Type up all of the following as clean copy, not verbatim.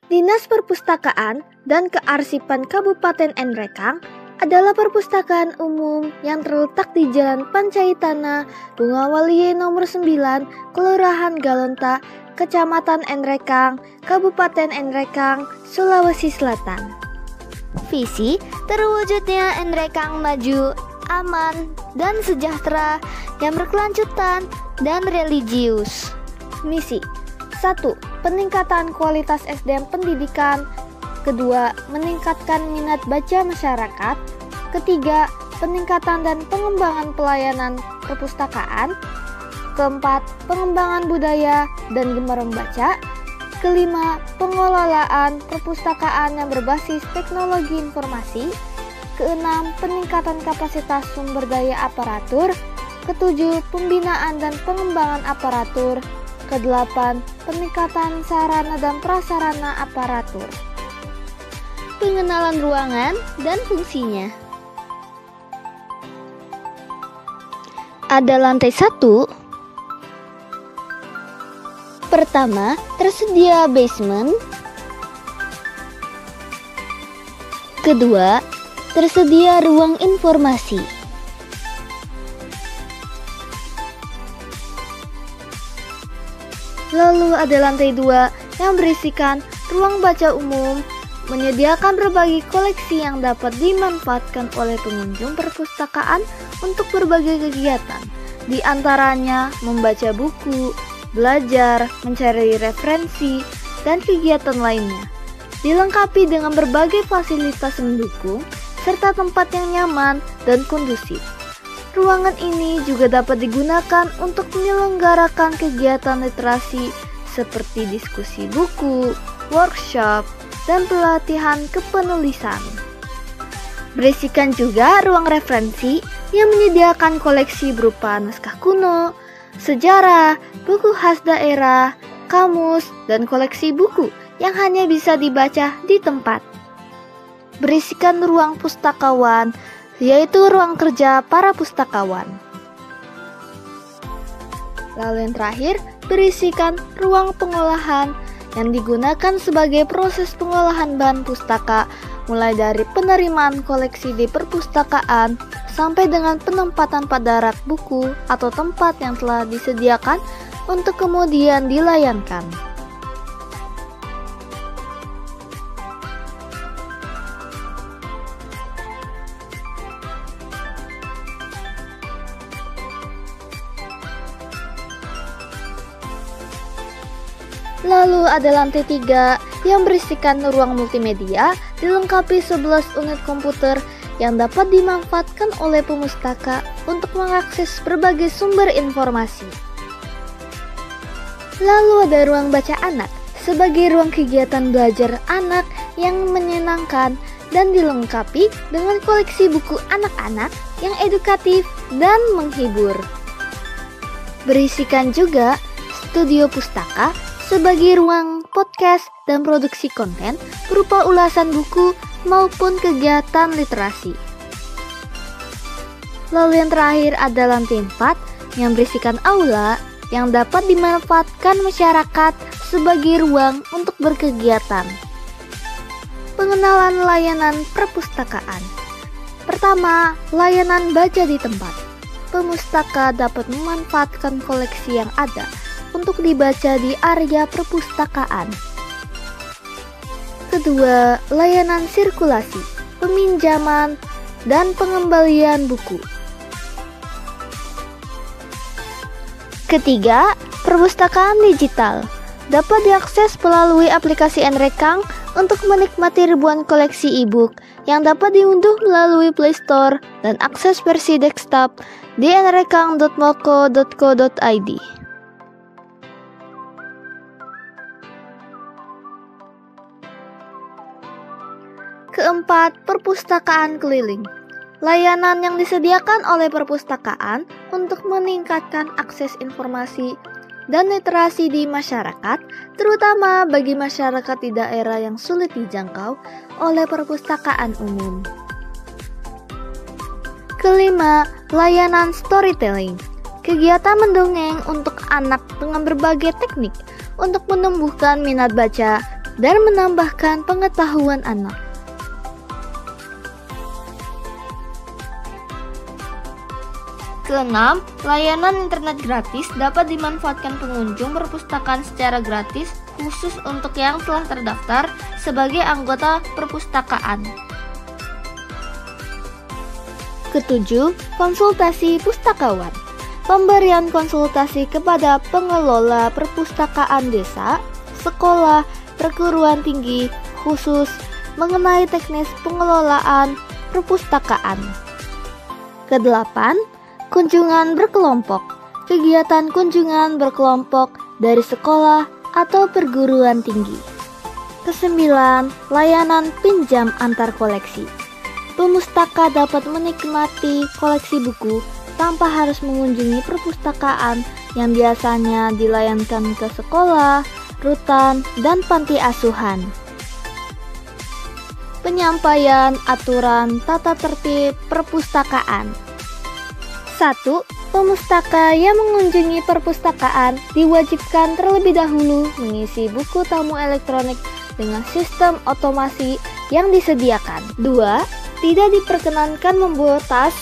Dinas Perpustakaan dan Kearsipan Kabupaten Nrekang adalah perpustakaan umum yang terletak di Jalan Pancaitana, Bungawalie nomor 9, Kelurahan Galonta, Kecamatan Nrekang, Kabupaten Nrekang, Sulawesi Selatan. Visi terwujudnya Nrekang maju, aman, dan sejahtera yang berkelanjutan dan religius. Misi 1. Peningkatan kualitas SDM pendidikan. Kedua, meningkatkan minat baca masyarakat. Ketiga, peningkatan dan pengembangan pelayanan perpustakaan. Keempat, pengembangan budaya dan gemar membaca. Kelima, pengelolaan perpustakaan yang berbasis teknologi informasi. Keenam, peningkatan kapasitas sumber daya aparatur. Ketujuh, pembinaan dan pengembangan aparatur. Kedelapan, peningkatan sarana dan prasarana aparatur. Pengenalan ruangan dan fungsinya. Ada lantai 1. Pertama, tersedia basement. Kedua, tersedia ruang informasi. Lalu ada lantai 2 yang berisikan ruang baca umum, menyediakan berbagai koleksi yang dapat dimanfaatkan oleh pengunjung perpustakaan untuk berbagai kegiatan, di antaranya membaca buku, belajar, mencari referensi, dan kegiatan lainnya. Dilengkapi dengan berbagai fasilitas mendukung, serta tempat yang nyaman dan kondusif. Ruangan ini juga dapat digunakan untuk menyelenggarakan kegiatan literasi seperti diskusi buku, workshop, dan pelatihan kepenulisan. Berisikan juga ruang referensi yang menyediakan koleksi berupa naskah kuno, sejarah, buku khas daerah, kamus, dan koleksi buku yang hanya bisa dibaca di tempat. Berisikan ruang pustakawan, yaitu ruang kerja para pustakawan. Lalu yang terakhir, berisikan ruang pengolahan yang digunakan sebagai proses pengolahan bahan pustaka, mulai dari penerimaan koleksi di perpustakaan sampai dengan penempatan pada rak buku atau tempat yang telah disediakan untuk kemudian dilayangkan. Lalu ada lantai 3 yang berisikan ruang multimedia dilengkapi 11 unit komputer yang dapat dimanfaatkan oleh pemustaka untuk mengakses berbagai sumber informasi. Lalu ada ruang baca anak sebagai ruang kegiatan belajar anak yang menyenangkan dan dilengkapi dengan koleksi buku anak-anak yang edukatif dan menghibur. Berisikan juga studio pustaka sebagai ruang podcast dan produksi konten berupa ulasan buku maupun kegiatan literasi. Lalu yang terakhir ada lantai 4 yang berisikan aula yang dapat dimanfaatkan masyarakat sebagai ruang untuk berkegiatan. Pengenalan layanan perpustakaan. Pertama, layanan baca di tempat. Pemustaka dapat memanfaatkan koleksi yang ada untuk dibaca di area perpustakaan. Kedua, layanan sirkulasi, peminjaman, dan pengembalian buku. Ketiga, perpustakaan digital dapat diakses melalui aplikasi Nrekang untuk menikmati ribuan koleksi e-book yang dapat diunduh melalui Play Store dan akses versi desktop di nrekang.moko.co.id. Keempat, perpustakaan keliling. Layanan yang disediakan oleh perpustakaan untuk meningkatkan akses informasi dan literasi di masyarakat, terutama bagi masyarakat di daerah yang sulit dijangkau oleh perpustakaan umum. Kelima, layanan storytelling. Kegiatan mendongeng untuk anak dengan berbagai teknik untuk menumbuhkan minat baca dan menambahkan pengetahuan anak. Keenam, layanan internet gratis dapat dimanfaatkan pengunjung perpustakaan secara gratis khusus untuk yang telah terdaftar sebagai anggota perpustakaan. Ketujuh, konsultasi pustakawan. Pemberian konsultasi kepada pengelola perpustakaan desa, sekolah, perguruan tinggi, khusus mengenai teknis pengelolaan perpustakaan. Kedelapan, kunjungan berkelompok. Kegiatan kunjungan berkelompok dari sekolah atau perguruan tinggi. Kesembilan, layanan pinjam antar koleksi. Pemustaka dapat menikmati koleksi buku tanpa harus mengunjungi perpustakaan yang biasanya dilayangkan ke sekolah, rutan, dan panti asuhan. Penyampaian aturan tata tertib perpustakaan. 1. Pemustaka yang mengunjungi perpustakaan diwajibkan terlebih dahulu mengisi buku tamu elektronik dengan sistem otomasi yang disediakan. 2. Tidak diperkenankan membawa tas,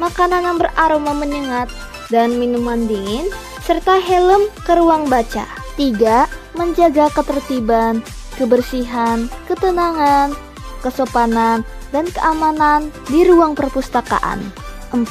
makanan yang beraroma menyengat, dan minuman dingin, serta helm ke ruang baca. 3. Menjaga ketertiban, kebersihan, ketenangan, kesopanan, dan keamanan di ruang perpustakaan. 4.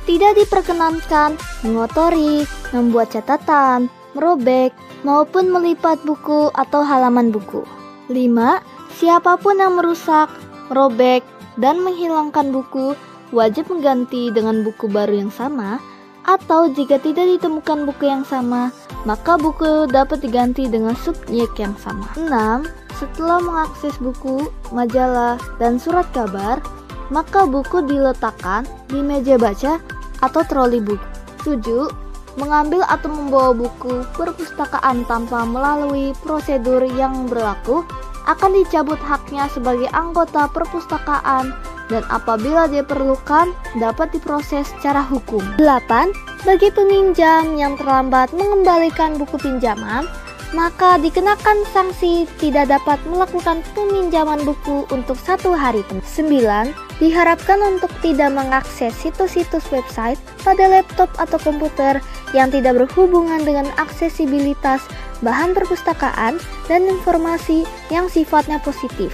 Tidak diperkenankan mengotori, membuat catatan, merobek, maupun melipat buku atau halaman buku. 5. Siapapun yang merusak, merobek, dan menghilangkan buku wajib mengganti dengan buku baru yang sama, atau jika tidak ditemukan buku yang sama, maka buku dapat diganti dengan subjek yang sama. 6. Setelah mengakses buku, majalah, dan surat kabar, maka buku diletakkan di meja baca atau troli buku. 7. Mengambil atau membawa buku perpustakaan tanpa melalui prosedur yang berlaku akan dicabut haknya sebagai anggota perpustakaan dan apabila diperlukan dapat diproses secara hukum. 8. Bagi peminjam yang terlambat mengembalikan buku pinjaman, maka dikenakan sanksi tidak dapat melakukan peminjaman buku untuk 1 hari penuh. 9. Diharapkan untuk tidak mengakses situs-situs website pada laptop atau komputer yang tidak berhubungan dengan aksesibilitas bahan perpustakaan dan informasi yang sifatnya positif.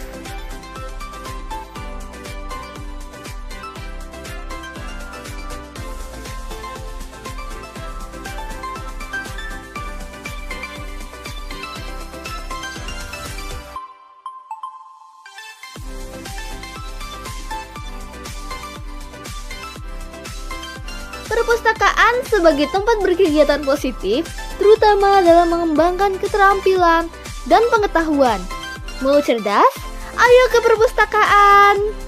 Perpustakaan sebagai tempat berkegiatan positif, terutama dalam mengembangkan keterampilan dan pengetahuan. Mau cerdas? Ayo ke perpustakaan!